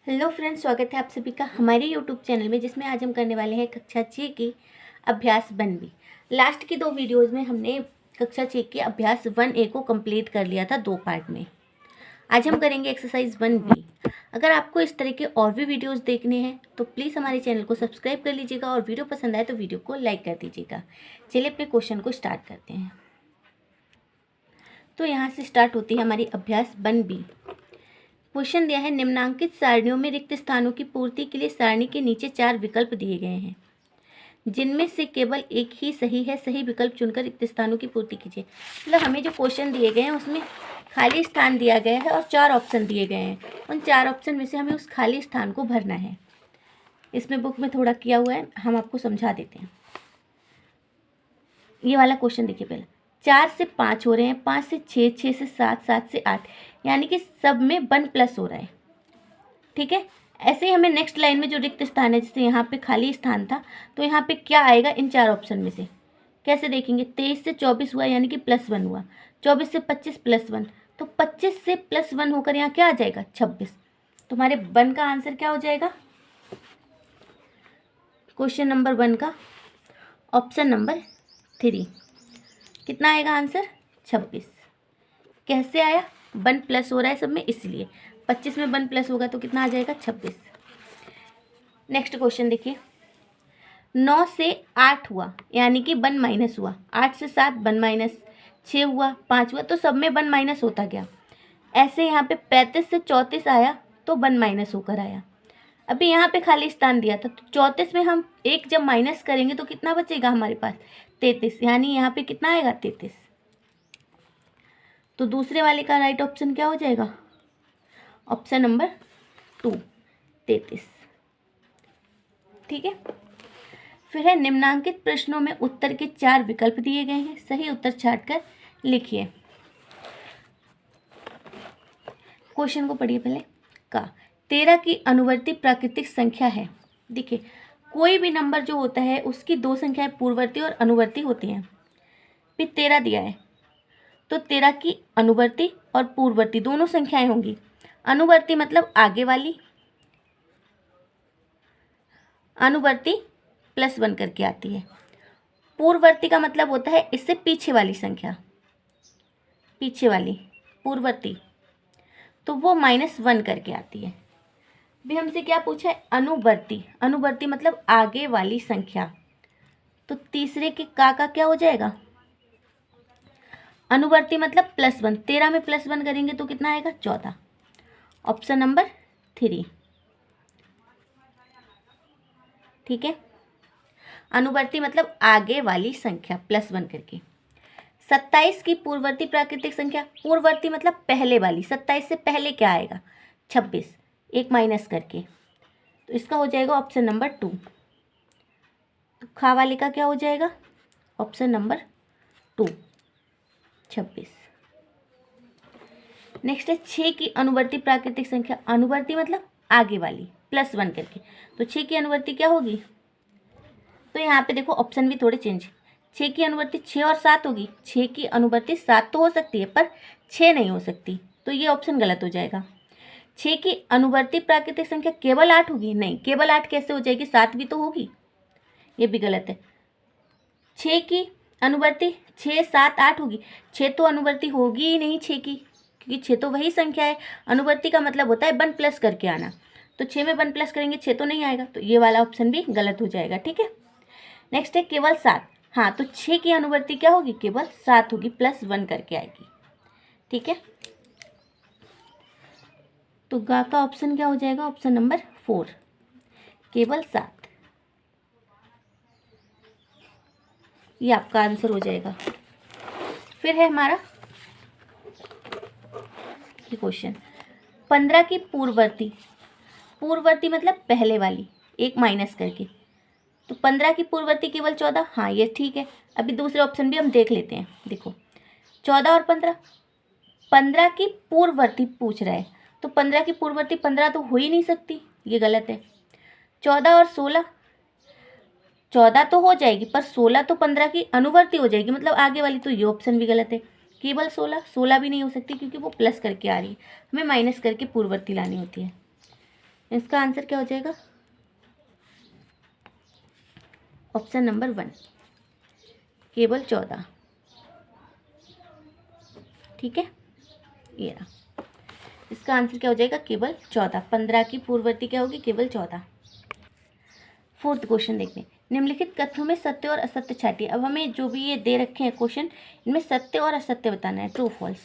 Hello friends, स्वागत है आप सभी का हमारे यूट्यूब चैनल में, जिसमें आज हम करने वाले हैं कक्षा 6 की अभ्यास 1B। लास्ट की 2 वीडियोज़ में हमने कक्षा 6 के अभ्यास 1A को कंप्लीट कर लिया था 2 पार्ट में। आज हम करेंगे एक्सरसाइज 1B। अगर आपको इस तरह के और भी वीडियोज़ देखने हैं तो प्लीज़ हमारे चैनल को सब्सक्राइब कर लीजिएगा और वीडियो पसंद आए तो वीडियो को लाइक कर दीजिएगा। चलिए अपने क्वेश्चन को स्टार्ट करते हैं। तो यहाँ से स्टार्ट होती है हमारी अभ्यास 1B। क्वेश्चन दिया है, निम्नांकित सारणियों में रिक्त स्थानों की पूर्ति के लिए सारणी के नीचे 4 विकल्प दिए गए हैं, जिनमें से केवल एक ही सही है। सही विकल्प चुनकर रिक्त स्थानों की पूर्ति कीजिए। मतलब हमें जो क्वेश्चन दिए गए हैं उसमें खाली स्थान दिया गया है और 4 ऑप्शन दिए गए हैं। उन 4 ऑप्शन में से हमें उस खाली स्थान को भरना है। इसमें बुक में थोड़ा किया हुआ है, हम आपको समझा देते हैं। ये वाला क्वेश्चन देखिए पहले। 4 से 5 हो रहे हैं, 5 से 6, 6 से 7, 7 से 8, यानी कि सब में 1 प्लस हो रहा है। ठीक है, ऐसे ही हमें नेक्स्ट लाइन में जो रिक्त स्थान है, जैसे यहाँ पे खाली स्थान था, तो यहाँ पे क्या आएगा इन 4 ऑप्शन में से, कैसे देखेंगे। 23 से 24 हुआ यानी कि +1 हुआ। 24 से 25 +1, तो 25 से +1 होकर यहाँ क्या आ जाएगा 26। तो हमारे 1 का आंसर क्या हो जाएगा, क्वेश्चन नंबर 1 का ऑप्शन नंबर 3 कितना आएगा आंसर 26। कैसे आया, 1 प्लस हो रहा है सब में, इसलिए 25 में 1 प्लस होगा तो कितना आ जाएगा 26। नेक्स्ट क्वेश्चन देखिए, 9 से 8 हुआ यानी कि 1 माइनस हुआ। 8 से 7 1 माइनस, 6 हुआ, 5 हुआ, तो सब में 1 माइनस होता गया। ऐसे यहाँ पे 35 से 34 आया तो 1 माइनस होकर आया। अभी यहाँ पे खाली स्थान दिया था, तो 34 में हम 1 जब माइनस करेंगे तो कितना बचेगा हमारे पास 33, यानी यहाँ पे कितना आएगा 33। तो दूसरे वाले का राइट ऑप्शन क्या हो जाएगा, ऑप्शन नंबर 2 33। ठीक है, फिर है, निम्नांकित प्रश्नों में उत्तर के 4 विकल्प दिए गए हैं, सही उत्तर छांटकर लिखिए। क्वेश्चन को पढ़िए पहले। का 13 की अनुवर्ती प्राकृतिक संख्या है। देखिए, कोई भी नंबर जो होता है उसकी 2 संख्याएं पूर्ववर्ती और अनुवर्ती होती हैं। फिर 13 दिया है तो 13 की अनुवर्ती और पूर्ववर्ती दोनों संख्याएं होंगी। अनुवर्ती मतलब आगे वाली, अनुवर्ती +1 करके आती है। पूर्ववर्ती का मतलब होता है इससे पीछे वाली संख्या, पीछे वाली पूर्ववर्ती, तो वो -1 करके आती है। भी हमसे क्या पूछा है, अनुवर्ती। अनुवर्ती मतलब आगे वाली संख्या, तो तीसरे के का क्या हो जाएगा, अनुवर्ती मतलब +1। 13 में +1 करेंगे तो कितना आएगा 14, ऑप्शन नंबर 3। ठीक है, अनुवर्ती मतलब आगे वाली संख्या +1 करके। 27 की पूर्ववर्ती प्राकृतिक संख्या, पूर्ववर्ती मतलब पहले वाली, 27 से पहले क्या आएगा 26, 1 माइनस करके, तो इसका हो जाएगा ऑप्शन नंबर 2। तो खा वाले का क्या हो जाएगा, ऑप्शन नंबर 2 26। नेक्स्ट है 6 की अनुवर्ती प्राकृतिक संख्या, अनुवर्ती मतलब आगे वाली +1 करके, तो 6 की अनुवर्ती क्या होगी, तो यहाँ पे देखो ऑप्शन भी थोड़े चेंज। 6 की अनुवर्ती 6 और 7 होगी। 6 की अनुवर्ती 7 तो हो सकती है पर 6 नहीं हो सकती, तो ये ऑप्शन गलत हो जाएगा। 6 की अनुवर्ती प्राकृतिक संख्या केवल 8 होगी, नहीं, केवल 8 कैसे हो जाएगी, 7 भी तो होगी, ये भी गलत है। 6 की अनुवर्ती 6, 7, 8 होगी, 6 तो अनुवर्ती होगी ही नहीं 6 की, क्योंकि 6 तो वही संख्या है। अनुवर्ती का मतलब होता है 1 प्लस करके आना, तो 6 में 1 प्लस करेंगे 6 तो नहीं आएगा, तो ये वाला ऑप्शन भी गलत हो जाएगा। ठीक है, नेक्स्ट है केवल 7। हाँ, तो 6 की अनुवर्ती क्या होगी, केवल 7 होगी, +1 करके आएगी। ठीक है, तो गा का ऑप्शन क्या हो जाएगा, ऑप्शन नंबर 4 केवल 7, ये आपका आंसर हो जाएगा। फिर है हमारा ये क्वेश्चन, 15 की पूर्ववर्ती, पूर्ववर्ती मतलब पहले वाली, 1 माइनस करके, तो 15 की पूर्ववर्ती केवल 14। हाँ, ये ठीक है। अभी दूसरे ऑप्शन भी हम देख लेते हैं। देखो 14 और 15, 15 की पूर्ववर्ती पूछ रहा है, तो 15 की पूर्ववर्ती 15 तो हो ही नहीं सकती, ये गलत है। 14 और 16, 14 तो हो जाएगी पर 16 तो 15 की अनुवर्ती हो जाएगी, मतलब आगे वाली, तो ये ऑप्शन भी गलत है। केवल 16, 16 भी नहीं हो सकती क्योंकि वो प्लस करके आ रही है, हमें माइनस करके पूर्ववर्ती लानी होती है। इसका आंसर क्या हो जाएगा? ऑप्शन नंबर 1, केवल 14। ठीक है, ये रहा। इसका आंसर क्या हो जाएगा? केवल 14। 15 की पूर्ववर्ती क्या होगी? केवल 14। फोर्थ क्वेश्चन देखते हैं। निम्नलिखित कथनों में सत्य और असत्य छाटिए। अब हमें जो भी ये दे रखे हैं क्वेश्चन, इनमें सत्य और असत्य बताना है, ट्रू फॉल्स।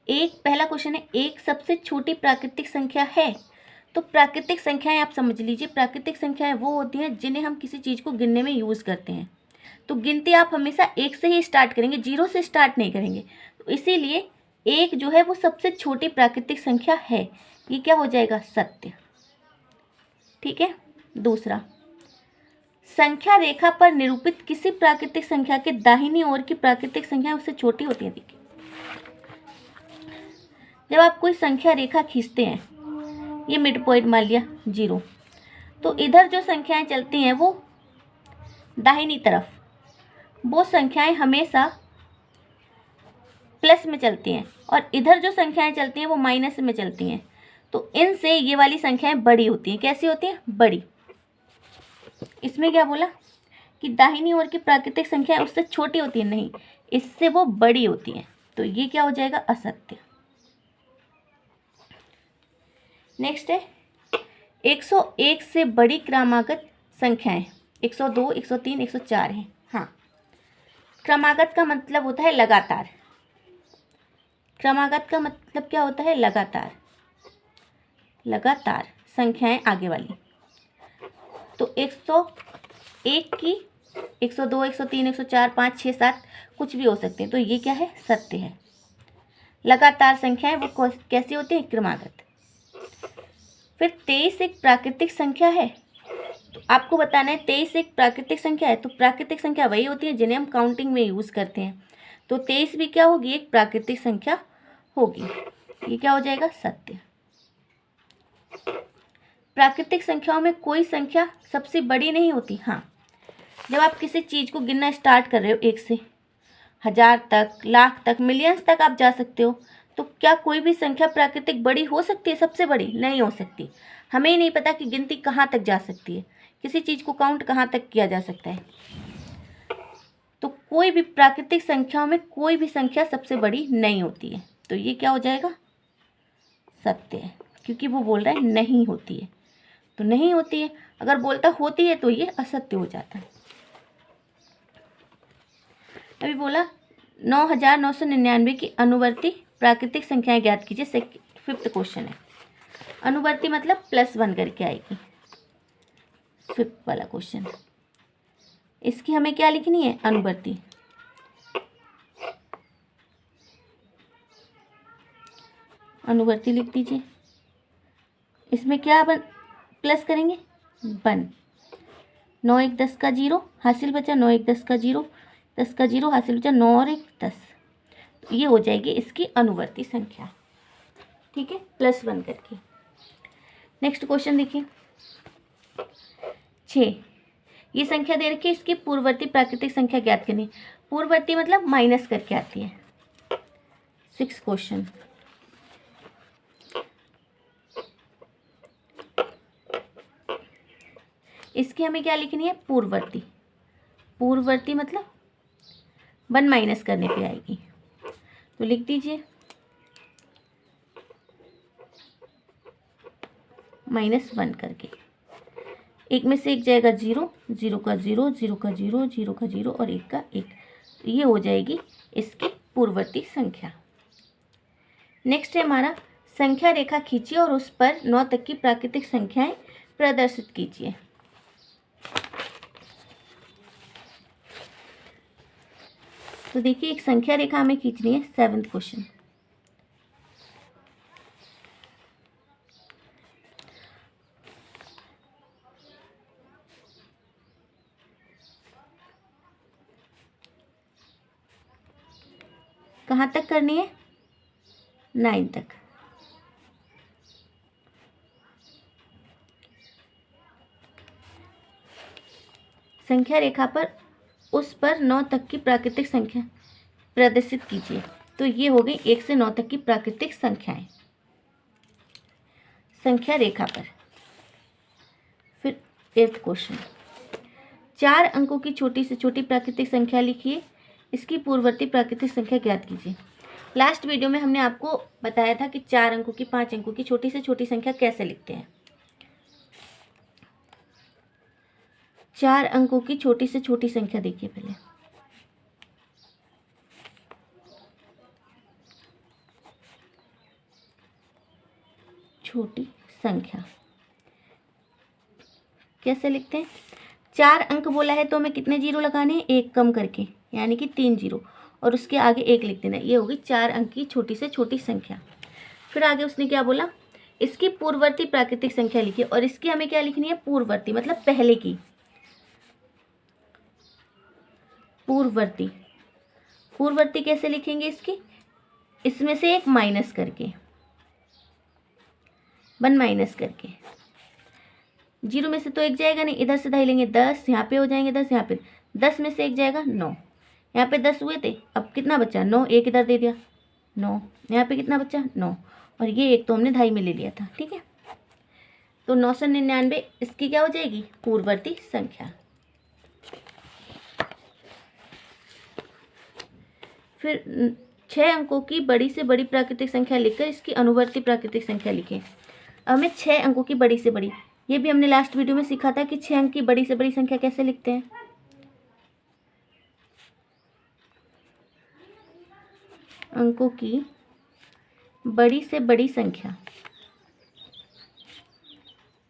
पहला क्वेश्चन है, एक सबसे छोटी प्राकृतिक संख्या है। तो प्राकृतिक संख्याएं आप समझ लीजिए, प्राकृतिक संख्याएं वो होती हैं जिन्हें हम किसी चीज़ को गिनने में यूज़ करते हैं। तो गिनती आप हमेशा 1 से ही स्टार्ट करेंगे, 0 से स्टार्ट नहीं करेंगे। तो इसीलिए 1 जो है वो सबसे छोटी प्राकृतिक संख्या है। ये क्या हो जाएगा? सत्य। ठीक है। दूसरा, संख्या रेखा पर निरूपित किसी प्राकृतिक संख्या के दाहिनी ओर की प्राकृतिक संख्या उससे छोटी होती है। देखिए, जब आप कोई संख्या रेखा खींचते हैं, ये मिड पॉइंट मान लिया 0, तो इधर जो संख्याएं चलती हैं वो दाहिनी तरफ, वो संख्याएं हमेशा प्लस में चलती हैं, और इधर जो संख्याएं चलती हैं वो माइनस में चलती हैं। तो इनसे ये वाली संख्याएं बड़ी होती हैं। कैसी होती हैं? बड़ी। इसमें क्या बोला कि दाहिनी ओर की प्राकृतिक संख्या उससे छोटी होती है? नहीं, इससे वो बड़ी होती हैं। तो ये क्या हो जाएगा? असत्य। नेक्स्ट है, 101 से बड़ी क्रमागत संख्याएं 102, 103, 104 हैं। हाँ, क्रमागत का मतलब होता है लगातार। क्रमागत का मतलब क्या होता है? लगातार। लगातार संख्याएं आगे वाली। तो 101 की 102, 103, 104, 5, 6, 7 कुछ भी हो सकते हैं। तो ये क्या है? सत्य है। लगातार संख्याएं वो कैसी होती है? क्रमागत। फिर 23 एक प्राकृतिक संख्या है। तो आपको बताना है 23 एक प्राकृतिक संख्या है। तो प्राकृतिक संख्या वही होती है जिन्हें हम काउंटिंग में यूज़ करते हैं। तो 23 भी क्या होगी? एक प्राकृतिक संख्या होगी। ये क्या हो जाएगा? सत्य। प्राकृतिक संख्याओं में कोई संख्या सबसे बड़ी नहीं होती। हाँ, जब आप किसी चीज़ को गिनना स्टार्ट कर रहे हो, 1 से 1000 तक, लाख तक, मिलियंस तक आप जा सकते हो, तो क्या कोई भी संख्या प्राकृतिक बड़ी हो सकती है? सबसे बड़ी नहीं हो सकती। हमें ही नहीं पता कि गिनती कहाँ तक जा सकती है, किसी चीज़ को काउंट कहाँ तक किया जा सकता है। तो कोई भी प्राकृतिक संख्याओं में कोई भी संख्या सबसे बड़ी नहीं होती है। तो ये क्या हो जाएगा? सत्य है, क्योंकि वो बोल रहा है नहीं होती है। तो नहीं होती है। अगर बोलता होती है तो ये असत्य हो जाता है। अभी बोला 9999 की अनुवर्ती प्राकृतिक संख्याएं ज्ञात कीजिए। 5th क्वेश्चन है। अनुवर्ती मतलब +1 करके आएगी। 5th वाला क्वेश्चन। इसकी हमें क्या लिखनी है? अनुवर्ती। अनुवर्ती लिख दीजिए। इसमें क्या प्लस करेंगे? 1। 9 1 10 का 0 हासिल बचा, 9 1 10 का 0, 10 का 0 हासिल बचा, 9 और 1 10। तो ये हो जाएगी इसकी अनुवर्ती संख्या। ठीक है, +1 करके। नेक्स्ट क्वेश्चन देखिए, 6। ये संख्या दे रखी है, इसकी पूर्ववर्ती प्राकृतिक संख्या ज्ञात करनी। पूर्ववर्ती मतलब माइनस करके आती है। 6th question. इसकी हमें क्या लिखनी है? पूर्ववर्ती। पूर्ववर्ती मतलब 1 माइनस करने पे आएगी। तो लिख दीजिए -1 करके। एक में से एक जाएगा 0, 0 का 0, 0 का 0, 0 का 0 और 1 का 1। ये हो जाएगी इसकी पूर्ववर्ती संख्या। नेक्स्ट है हमारा, संख्या रेखा खींचिए और उस पर 9 तक की प्राकृतिक संख्याएं प्रदर्शित कीजिए। तो देखिए, एक संख्या रेखा हमें खींचनी है। 7th question. कहाँ तक करनी है? 9 तक। संख्या रेखा पर उस पर 9 तक की प्राकृतिक संख्या प्रदर्शित कीजिए। तो ये हो गई 1 से 9 तक की प्राकृतिक संख्याएं। संख्या रेखा पर। फिर 8th क्वेश्चन, 4 अंकों की छोटी से छोटी प्राकृतिक संख्या लिखिए, इसकी पूर्ववर्ती प्राकृतिक संख्या ज्ञात कीजिए। लास्ट वीडियो में हमने आपको बताया था कि 4 अंकों की 5 अंकों की छोटी से छोटी संख्या कैसे लिखते हैं। 4 अंकों की छोटी से छोटी संख्या देखिए पहले, छोटी संख्या कैसे लिखते हैं। 4 अंक बोला है तो हमें कितने जीरो लगाने हैं, एक कम करके, यानी कि 3 जीरो, और उसके आगे 1 लिख देना। ये होगी 4 अंक की छोटी से छोटी संख्या। फिर आगे उसने क्या बोला, इसकी पूर्ववर्ती प्राकृतिक संख्या लिखिए, और इसकी हमें क्या लिखनी है, पूर्ववर्ती, मतलब पहले की। पूर्ववर्ती, पूर्ववर्ती कैसे लिखेंगे इसकी, इसमें से एक माइनस करके, 1 माइनस करके। जीरो में से तो एक जाएगा नहीं, इधर से ढाई लेंगे 10, यहाँ पे हो जाएंगे 10, यहाँ पे 10 में से एक जाएगा 9, यहाँ पे 10 हुए थे, अब कितना बचा 9, एक इधर दे दिया 9, यहाँ पे कितना बचा 9, और ये एक तो हमने ढाई में ले लिया था, ठीक है। तो 999 इसकी क्या हो जाएगी, पूर्ववर्ती संख्या। फिर 6 अंकों की बड़ी से बड़ी प्राकृतिक संख्या लिखकर इसकी अनुवर्ती प्राकृतिक संख्या लिखें। हमें 6 अंकों की बड़ी से बड़ी, ये भी हमने लास्ट वीडियो में सीखा था कि 6 अंक की बड़ी से बड़ी संख्या कैसे लिखते हैं। अंकों की बड़ी से बड़ी संख्या,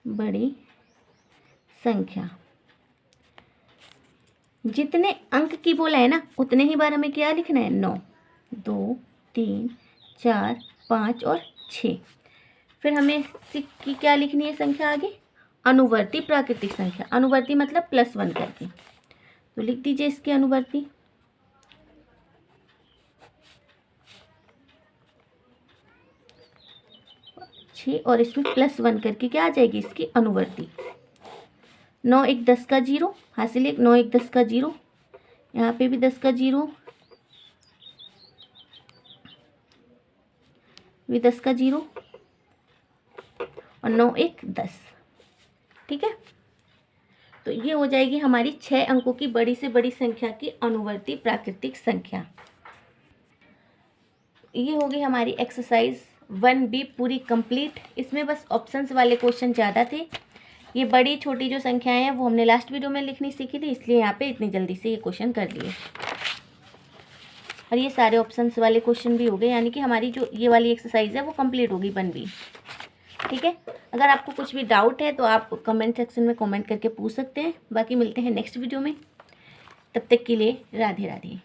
बड़ी संख्या, जितने अंक की बोला है ना उतने ही बार हमें क्या लिखना है, 9, 2, 3, 4, 5 और 6। फिर हमें इसकी क्या लिखनी है संख्या आगे, अनुवर्ती प्राकृतिक संख्या। अनुवर्ती मतलब +1 करके, तो लिख दीजिए इसकी अनुवर्ती। और इसमें +1 करके क्या आ जाएगी इसकी अनुवर्ती। 9 1 10 का 0, हासिल 1, 9 1 10 का 0, यहाँ पे भी 10 का 0, भी 10 का 0, और 9 1 10, ठीक है। तो ये हो जाएगी हमारी 6 अंकों की बड़ी से बड़ी संख्या की अनुवर्ती प्राकृतिक संख्या। ये होगी हमारी एक्सरसाइज 1B पूरी कंप्लीट। इसमें बस ऑप्शंस वाले क्वेश्चन ज़्यादा थे। ये बड़ी छोटी जो संख्याएं हैं वो हमने लास्ट वीडियो में लिखनी सीखी थी, इसलिए यहाँ पे इतनी जल्दी से ये क्वेश्चन कर लिए। और ये सारे ऑप्शंस वाले क्वेश्चन भी हो गए, यानी कि हमारी जो ये वाली एक्सरसाइज है वो कंप्लीट होगी 1B, ठीक है। अगर आपको कुछ भी डाउट है तो आप कमेंट सेक्शन में कमेंट करके पूछ सकते हैं। बाकी मिलते हैं नेक्स्ट वीडियो में, तब तक के लिए राधे राधे।